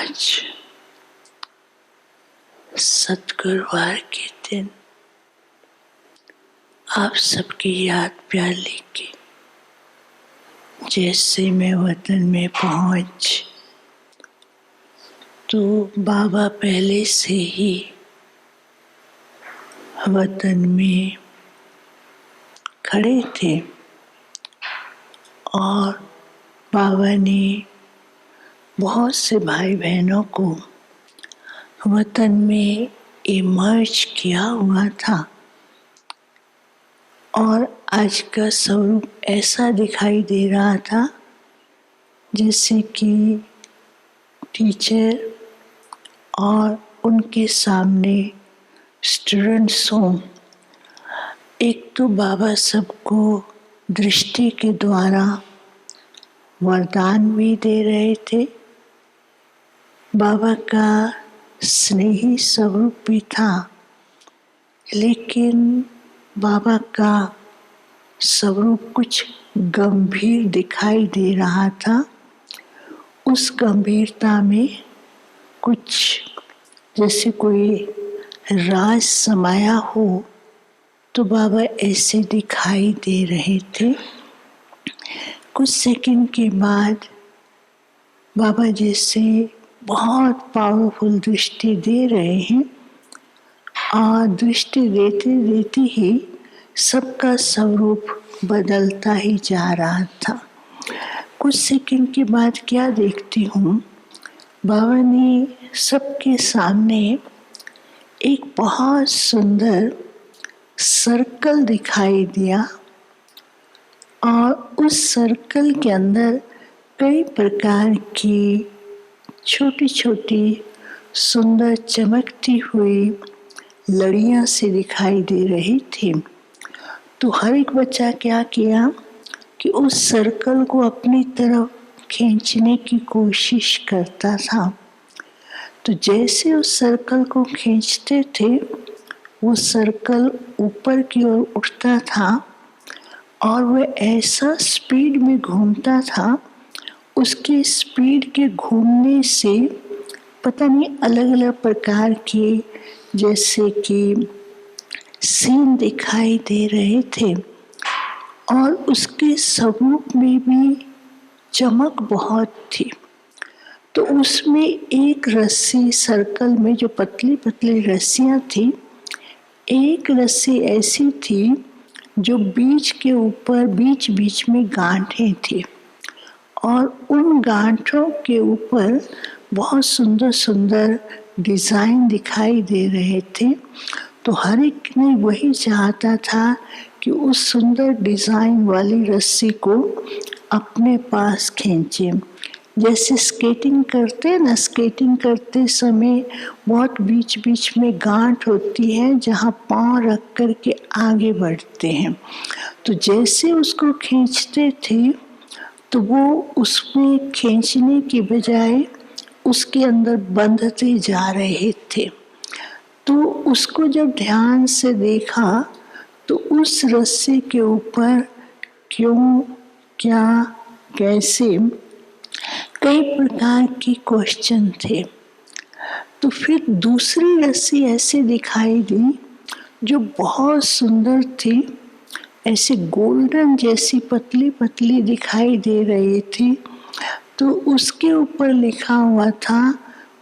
आज सतगुरुवार के दिन आप सबकी याद प्यार लेके जैसे मैं वतन में पहुंच तो बाबा पहले से ही वतन में खड़े थे और बाबा ने बहुत से भाई बहनों को वतन में इमर्ज किया हुआ था और आज का स्वरूप ऐसा दिखाई दे रहा था जैसे कि टीचर और उनके सामने स्टूडेंट्स हों। एक तो बाबा सबको दृष्टि के द्वारा वरदान भी दे रहे थे, बाबा का स्नेही स्वरूप भी था, लेकिन बाबा का स्वरूप कुछ गंभीर दिखाई दे रहा था। उस गंभीरता में कुछ जैसे कोई राज समाया हो तो बाबा ऐसे दिखाई दे रहे थे। कुछ सेकंड के बाद बाबा जैसे बहुत पावरफुल दृष्टि दे रहे हैं और दृष्टि देते देते ही सबका स्वरूप बदलता ही जा रहा था। कुछ सेकंड के बाद क्या देखती हूँ, बाबा ने सबके सामने एक बहुत सुंदर सर्कल दिखाई दिया और उस सर्कल के अंदर कई प्रकार की छोटी छोटी सुंदर चमकती हुई लड़ियाँ से दिखाई दे रही थी। तो हर एक बच्चा क्या किया कि उस सर्कल को अपनी तरफ खींचने की कोशिश करता था। तो जैसे उस सर्कल को खींचते थे वो सर्कल ऊपर की ओर उठता था और वह ऐसा स्पीड में घूमता था, उसके स्पीड के घूमने से पता नहीं अलग अलग प्रकार के जैसे कि सीन दिखाई दे रहे थे और उसके स्वरूप में भी चमक बहुत थी। तो उसमें एक रस्सी सर्कल में जो पतली पतली रस्सियाँ थी, एक रस्सी ऐसी थी जो बीच के ऊपर बीच बीच में गांठें थी और उन गांठों के ऊपर बहुत सुंदर सुंदर डिज़ाइन दिखाई दे रहे थे। तो हर एक ने वही चाहता था कि उस सुंदर डिज़ाइन वाली रस्सी को अपने पास खींचे। जैसे स्केटिंग करते हैं ना, स्केटिंग करते समय बहुत बीच बीच में गांठ होती है जहाँ पाँव रख कर के आगे बढ़ते हैं। तो जैसे उसको खींचते थे तो वो उसमें खींचने की बजाय उसके अंदर बंधते जा रहे थे। तो उसको जब ध्यान से देखा तो उस रस्सी के ऊपर क्यों, क्या, कैसे कई प्रकार की क्वेश्चन थे। तो फिर दूसरी रस्सी ऐसे दिखाई दी जो बहुत सुंदर थी, ऐसे गोल्डन जैसी पतली पतली दिखाई दे रही थी। तो उसके ऊपर लिखा हुआ था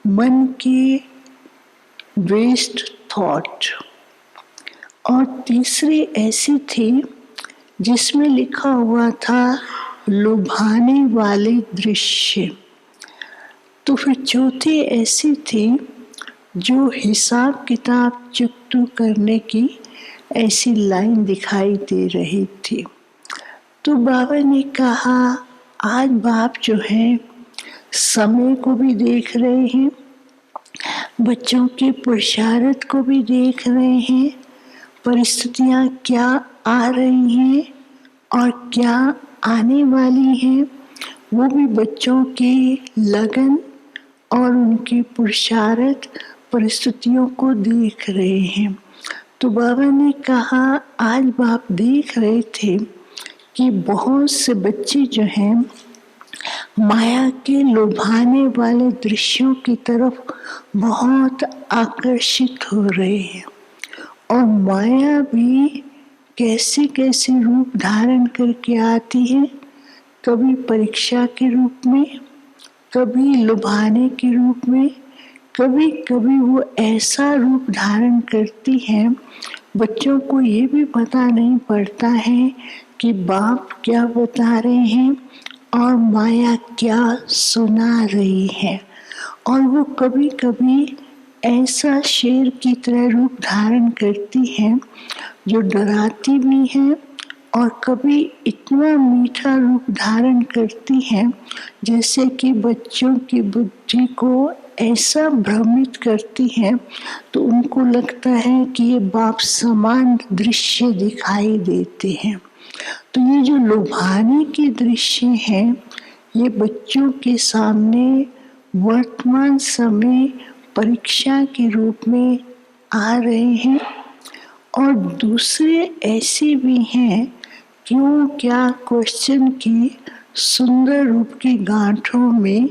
मन की वेस्ट थॉट। और तीसरी ऐसी थी जिसमें लिखा हुआ था लुभाने वाले दृश्य। तो फिर चौथी ऐसी थी जो हिसाब किताब चुकतू करने की ऐसी लाइन दिखाई दे रही थी। तो बाबा ने कहा आज बाप जो है समय को भी देख रहे हैं, बच्चों के पुरुषार्थ को भी देख रहे हैं, परिस्थितियाँ क्या आ रही हैं और क्या आने वाली हैं, वो भी बच्चों की लगन और उनकी पुरुषार्थ परिस्थितियों को देख रहे हैं। तो बाबा ने कहा आज बाप देख रहे थे कि बहुत से बच्चे जो हैं माया के लुभाने वाले दृश्यों की तरफ बहुत आकर्षित हो रहे हैं। और माया भी कैसे कैसे रूप धारण करके आती है, कभी परीक्षा के रूप में, कभी लुभाने के रूप में, कभी कभी वो ऐसा रूप धारण करती है बच्चों को ये भी पता नहीं पड़ता है कि बाप क्या बता रहे हैं और माया क्या सुना रही है। और वो कभी कभी ऐसा शेर की तरह रूप धारण करती है जो डराती भी है, और कभी इतना मीठा रूप धारण करती है जैसे कि बच्चों की बुद्धि को ऐसा भ्रमित करती है तो उनको लगता है कि ये बाप समान दृश्य दिखाई देते हैं। तो ये जो लुभाने के दृश्य हैं ये बच्चों के सामने वर्तमान समय परीक्षा के रूप में आ रहे हैं। और दूसरे ऐसे भी हैं क्यों क्या क्वेश्चन की सुंदर रूप की गांठों में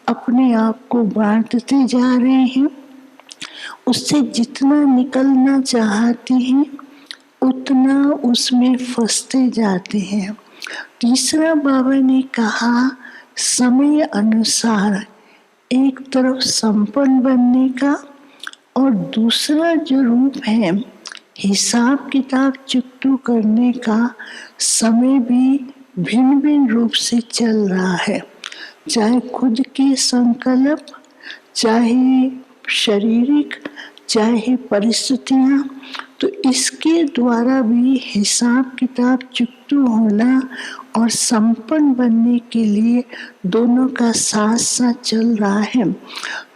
अपने आप को बांटते जा रहे हैं। उससे जितना निकलना चाहते हैं उतना उसमें फंसते जाते हैं। तीसरा बाबा ने कहा समय अनुसार एक तरफ संपन्न बनने का और दूसरा जो रूप है हिसाब किताब चुकतू करने का समय भी भिन्न भिन्न रूप से चल रहा है। चाहे खुद के संकल्प, चाहे शारीरिक, चाहे परिस्थितियाँ, तो इसके द्वारा भी हिसाब किताब चुकतू होना और संपन्न बनने के लिए दोनों का साथ साथ चल रहा है।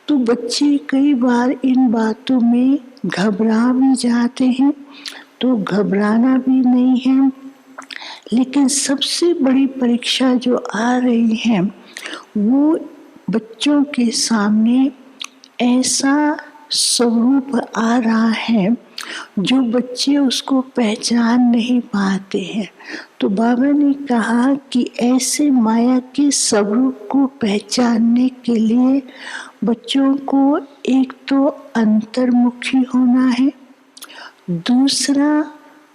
तो बच्चे कई बार इन बातों में घबरा भी जाते हैं, तो घबराना भी नहीं है। लेकिन सबसे बड़ी परीक्षा जो आ रही है वो बच्चों के सामने ऐसा स्वरूप आ रहा है जो बच्चे उसको पहचान नहीं पाते हैं। तो बाबा ने कहा कि ऐसे माया के स्वरूप को पहचानने के लिए बच्चों को एक तो अंतर्मुखी होना है, दूसरा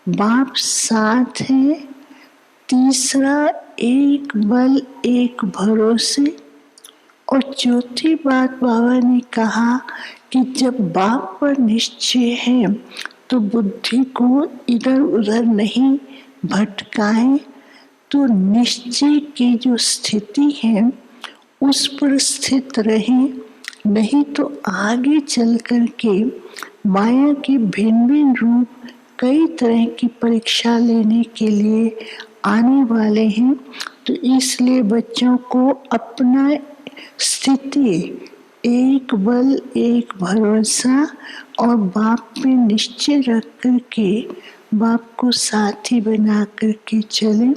बाप साथ है, तीसरा एक बल एक भरोसे, और चौथी बात बाबा ने कहा कि जब बाप पर निश्चय है तो बुद्धि को इधर उधर नहीं भटकाएं, तो निश्चय की जो स्थिति है उस पर स्थित रहें, नहीं तो आगे चल कर के माया के भिन्न भिन्न रूप कई तरह की परीक्षा लेने के लिए आने वाले हैं। तो इसलिए बच्चों को अपना स्थिति एक बल एक भरोसा और बाप पे निश्चय रख कर के बाप को साथी बना कर के चले।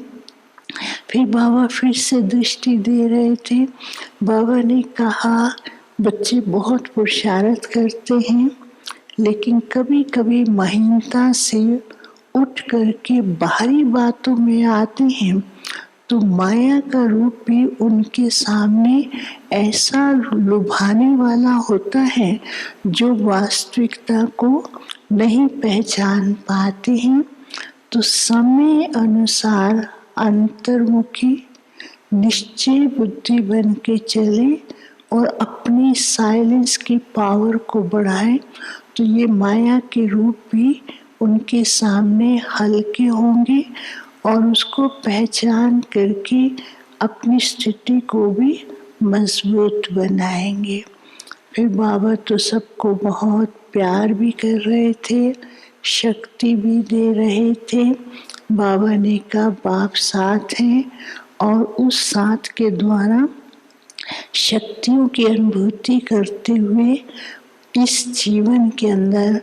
फिर बाबा फिर से दृष्टि दे रहे थे। बाबा ने कहा बच्चे बहुत पुरुषार्थ करते हैं लेकिन कभी कभी महीनता से उठ करके बाहरी बातों में आते हैं, तो माया का रूप भी उनके सामने ऐसा लुभाने वाला होता है जो वास्तविकता को नहीं पहचान पाते हैं। तो समय अनुसार अंतर्मुखी निश्चय बुद्धि बन के चले और अपनी साइलेंस की पावर को बढ़ाए, तो ये माया के रूप भी उनके सामने हल्के होंगे और उसको पहचान करके अपनी स्थिति को भी मजबूत बनाएंगे। फिर बाबा तो सबको बहुत प्यार भी कर रहे थे, शक्ति भी दे रहे थे। बाबा ने कहा बाप साथ हैं और उस साथ के द्वारा शक्तियों की अनुभूति करते हुए इस जीवन के अंदर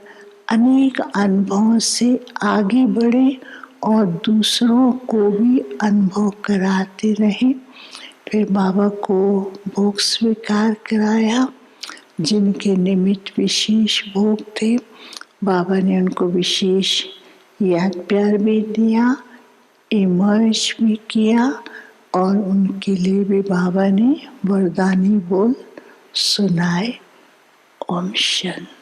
अनेक अनुभवों से आगे बढ़े और दूसरों को भी अनुभव कराते रहे। फिर बाबा को भोग स्वीकार कराया, जिनके निमित्त विशेष भोग थे बाबा ने उनको विशेष याद प्यार भी दिया, इमर्ज भी किया और उनके लिए भी बाबा ने वरदानी बोल सुनाए। ओम शांति।